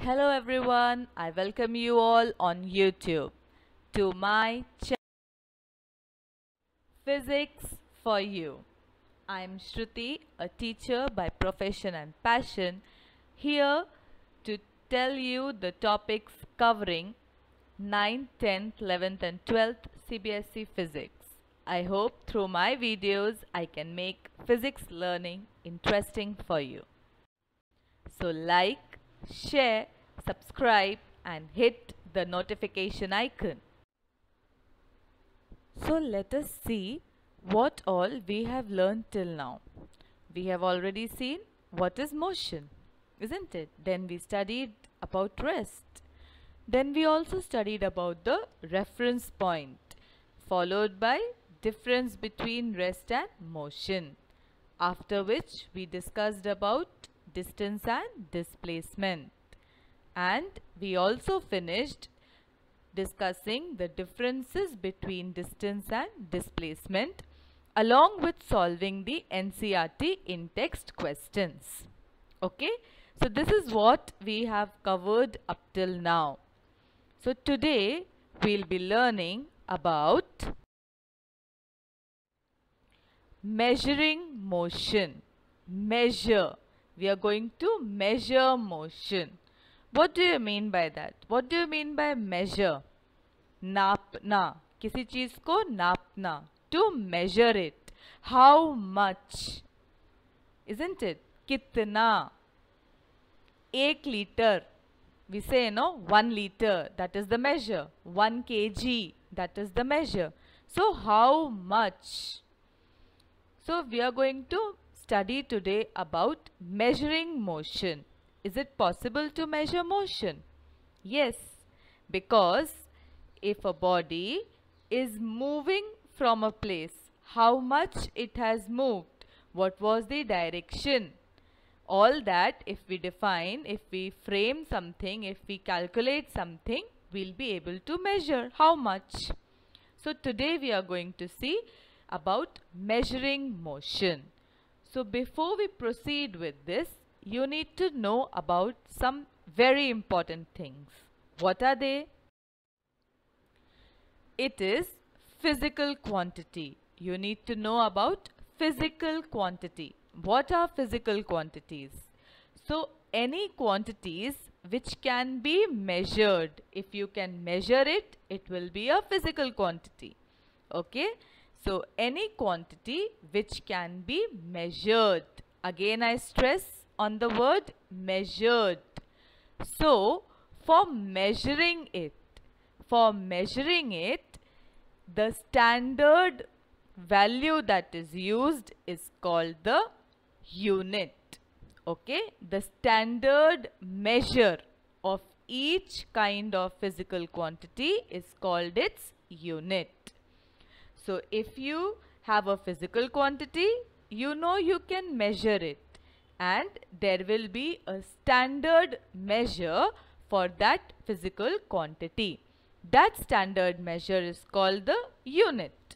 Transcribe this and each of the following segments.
Hello everyone, I welcome you all on YouTube to my channel Physics for You. I am Shruti, a teacher by profession and passion, here to tell you the topics covering 9th, 10th, 11th and 12th CBSE Physics. I hope through my videos I can make physics learning interesting for you. So like, share, subscribe and hit the notification icon. So let us see what all we have learned till now. We have already seen what is motion, isn't it? Then we studied about rest. Then we also studied about the reference point, followed by difference between rest and motion. After which we discussed about distance and displacement. And we also finished discussing the differences between distance and displacement along with solving the NCERT in-text questions. Okay, so this is what we have covered up till now. So today we'll be learning about measuring motion. Measure. We are going to measure motion. What do you mean by that? What do you mean by measure? नापना. किसी चीज को नापना. To measure it. How much? Isn't it? कितना? 1 liter. We say, 1 liter. That is the measure. 1 kg. That is the measure. So, how much? So, we are going to study today about measuring motion. Is it possible to measure motion? Yes, because if a body is moving from a place, how much it has moved, what was the direction, all that if we define, if we frame something, if we calculate something, we'll be able to measure how much. So today we are going to see about measuring motion. So before we proceed with this, you need to know about some very important things. What are they? It is physical quantity. You need to know about physical quantity. What are physical quantities? So any quantities which can be measured. If you can measure it, it will be a physical quantity. Okay? So any quantity which can be measured. Again I stress on the word measured. So, for measuring it, the standard value that is used is called the unit. Okay, the standard measure of each kind of physical quantity is called its unit. So, if you have a physical quantity, you know you can measure it. And there will be a standard measure for that physical quantity. That standard measure is called the unit.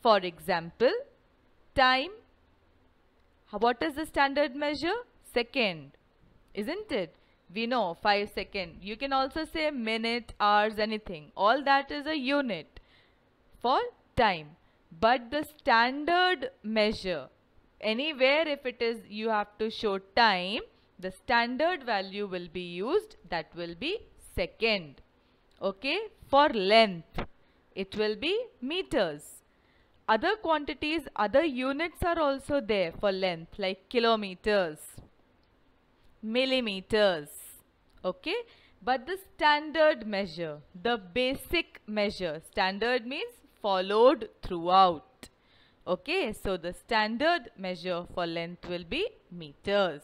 For example, time. What is the standard measure? Second, isn't it? We know 5 seconds. You can also say minute, hours, anything. All that is a unit for time. But the standard measure, anywhere if it is you have to show time, the standard value will be used, that will be second. Okay, for length it will be meters. Other quantities, other units are also there for length, like kilometers, millimeters. Okay, but the standard measure, the basic measure, standard means followed throughout. Okay, so the standard measure for length will be meters.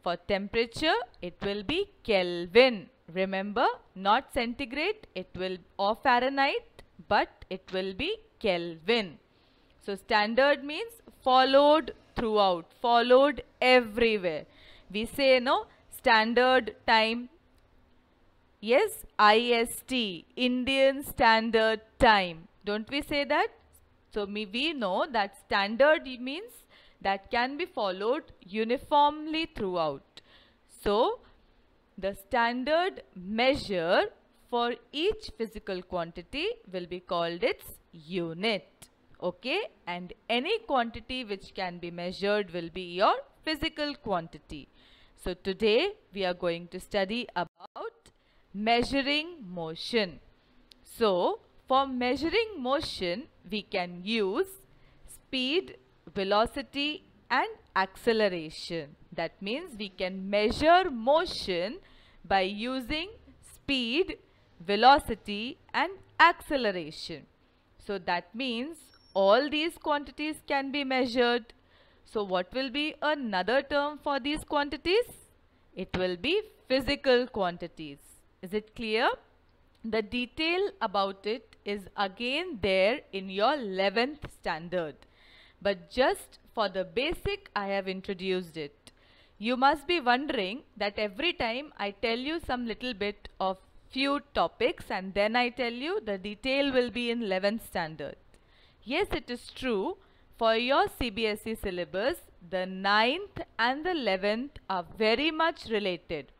For temperature, it will be Kelvin. Remember, not centigrade, it will, or Fahrenheit, but it will be Kelvin. So standard means followed throughout, followed everywhere. We say, standard time. Yes, IST, Indian Standard Time. Don't we say that? So we know that standard means that can be followed uniformly throughout. So the standard measure for each physical quantity will be called its unit. Okay, and any quantity which can be measured will be your physical quantity. So today we are going to study about measuring motion. So for measuring motion we can use speed, velocity and acceleration. That means we can measure motion by using speed, velocity and acceleration. So that means all these quantities can be measured. So what will be another term for these quantities? It will be physical quantities. Is it clear? The detail about it is again there in your 11th standard. But just for the basic, I have introduced it. You must be wondering that every time I tell you some little bit of few topics and then I tell you the detail will be in 11th standard. Yes, it is true. For your CBSE syllabus, the 9th and the 11th are very much related.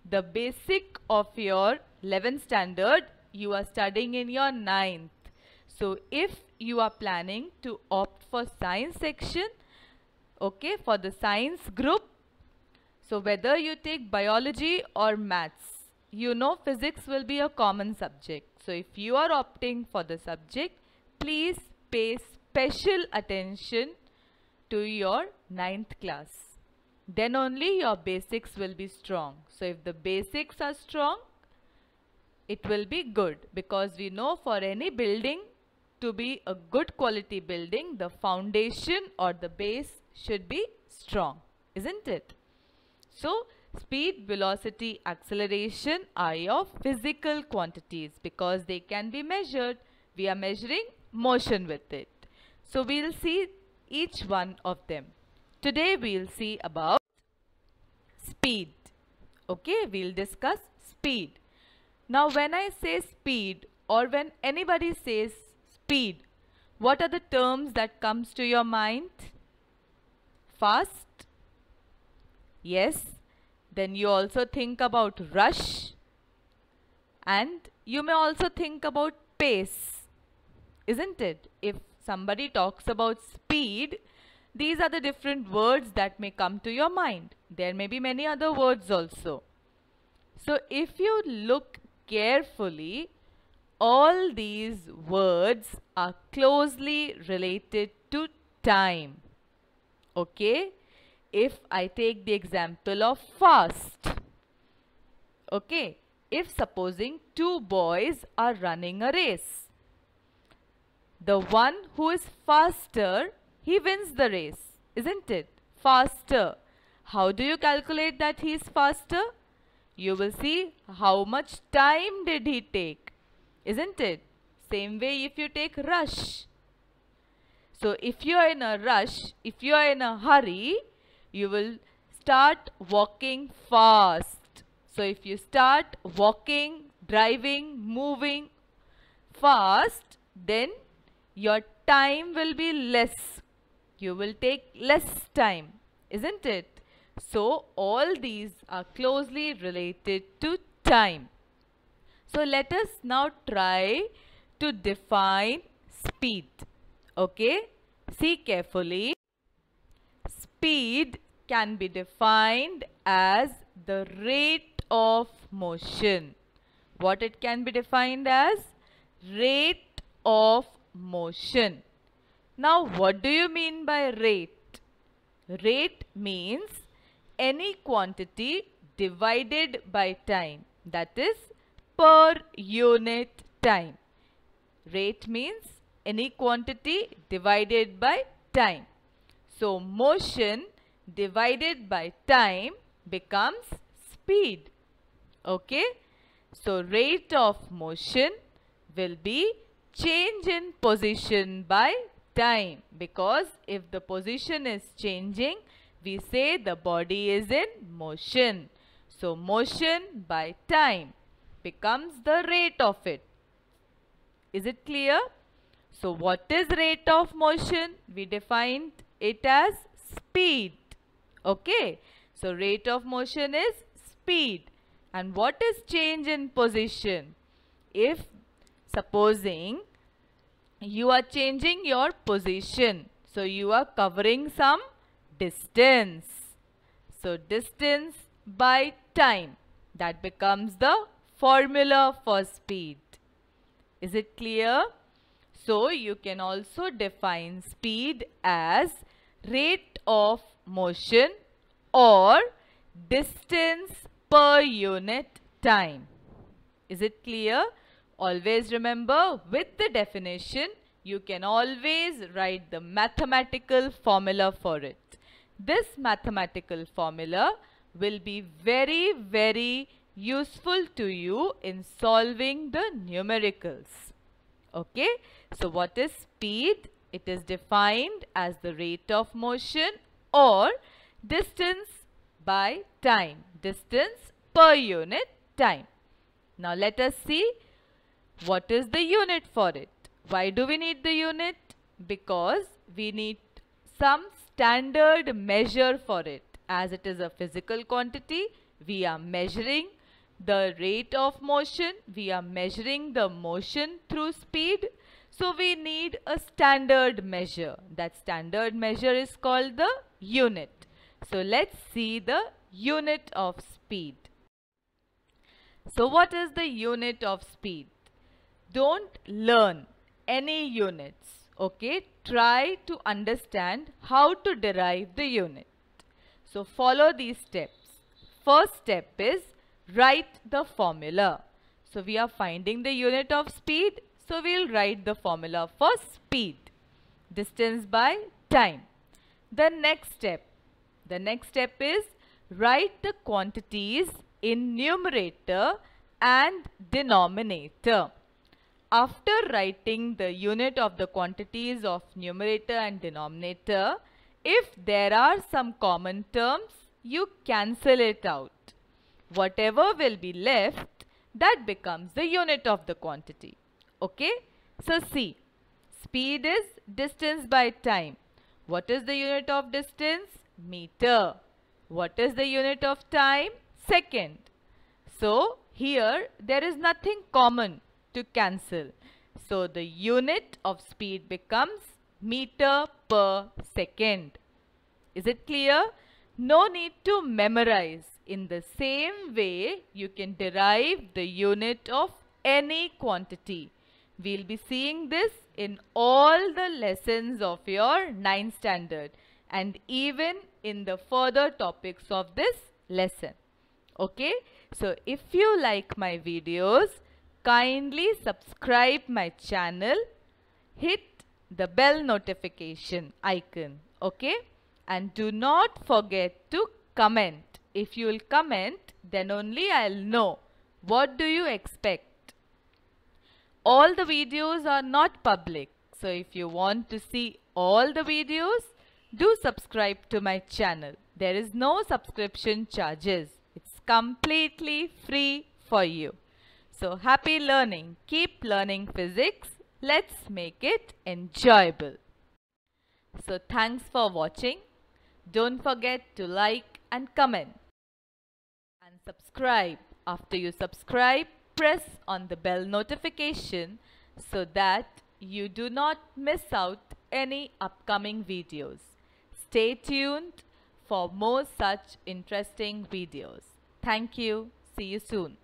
The basic of your 11th standard, you are studying in your 9th. So if you are planning to opt for science section, okay, for the science group, so whether you take biology or maths, you know physics will be a common subject. So if you are opting for the subject, please pay special attention to your 9th class. Then only your basics will be strong. So if the basics are strong, it will be good, because we know for any building to be a good quality building, the foundation or the base should be strong, isn't it? So speed, velocity, acceleration are your physical quantities because they can be measured. We are measuring motion with it. So we'll see each one of them. Today we'll see about speed. Okay, we'll discuss speed. Now when I say speed or when anybody says speed, what are the terms that comes to your mind? Fast? Yes. Then you also think about rush and you may also think about pace, isn't it? If somebody talks about speed, these are the different words that may come to your mind. There may be many other words also. So if you look carefully, all these words are closely related to time. Okay? If I take the example of fast. Okay? If supposing two boys are running a race, the one who is faster, he wins the race, isn't it? Faster. How do you calculate that he is faster? You will see how much time did he take, isn't it? Same way if you take rush. So if you are in a rush, if you are in a hurry, you will start walking fast. So if you start walking, driving, moving fast, then your time will be less. You will take less time, isn't it? So all these are closely related to time. So let us now try to define speed. Okay? See carefully. Speed can be defined as the rate of motion. What it can be defined as? Rate of motion. Now what do you mean by rate? Rate means any quantity divided by time, that is per unit time. Rate means any quantity divided by time. So motion divided by time becomes speed. Okay? So rate of motion will be change in position by time, because if the position is changing, we say the body is in motion. So motion by time becomes the rate of it. Is it clear? So what is rate of motion? We defined it as speed. Okay. So rate of motion is speed. And what is change in position? If supposing you are changing your position, so you are covering some distance. So distance by time, that becomes the formula for speed. Is it clear? So you can also define speed as rate of motion or distance per unit time. Is it clear? Always remember, with the definition, you can always write the mathematical formula for it. This mathematical formula will be very, very useful to you in solving the numericals. Okay, so what is speed? It is defined as the rate of motion or distance by time, distance per unit time. Now let us see what is the unit for it. Why do we need the unit? Because we need some standard measure for it. As it is a physical quantity, we are measuring the rate of motion, we are measuring the motion through speed. So we need a standard measure. That standard measure is called the unit. So let's see the unit of speed. So what is the unit of speed? Don't learn any units. Okay, try to understand how to derive the unit. So follow these steps. First step is write the formula. So we are finding the unit of speed. So we'll write the formula for speed. Distance by time. The next step is write the quantities in numerator and denominator. After writing the unit of the quantities of numerator and denominator, if there are some common terms, you cancel it out. Whatever will be left, that becomes the unit of the quantity. Okay? So see, speed is distance by time. What is the unit of distance? Meter. What is the unit of time? Second. So here there is nothing common to cancel. So the unit of speed becomes meter per second. Is it clear? No need to memorize. In the same way, you can derive the unit of any quantity. We'll be seeing this in all the lessons of your 9th standard and even in the further topics of this lesson. Okay? So if you like my videos, kindly subscribe my channel, hit the bell notification icon, okay? And do not forget to comment. If you will comment, then only I'll know what do you expect. All the videos are not public, so if you want to see all the videos, do subscribe to my channel. There is no subscription charges. It's completely free for you. So happy learning. Keep learning physics. Let's make it enjoyable. So thanks for watching. Don't forget to like and comment. And subscribe. After you subscribe, press on the bell notification so that you do not miss out any upcoming videos. Stay tuned for more such interesting videos. Thank you. See you soon.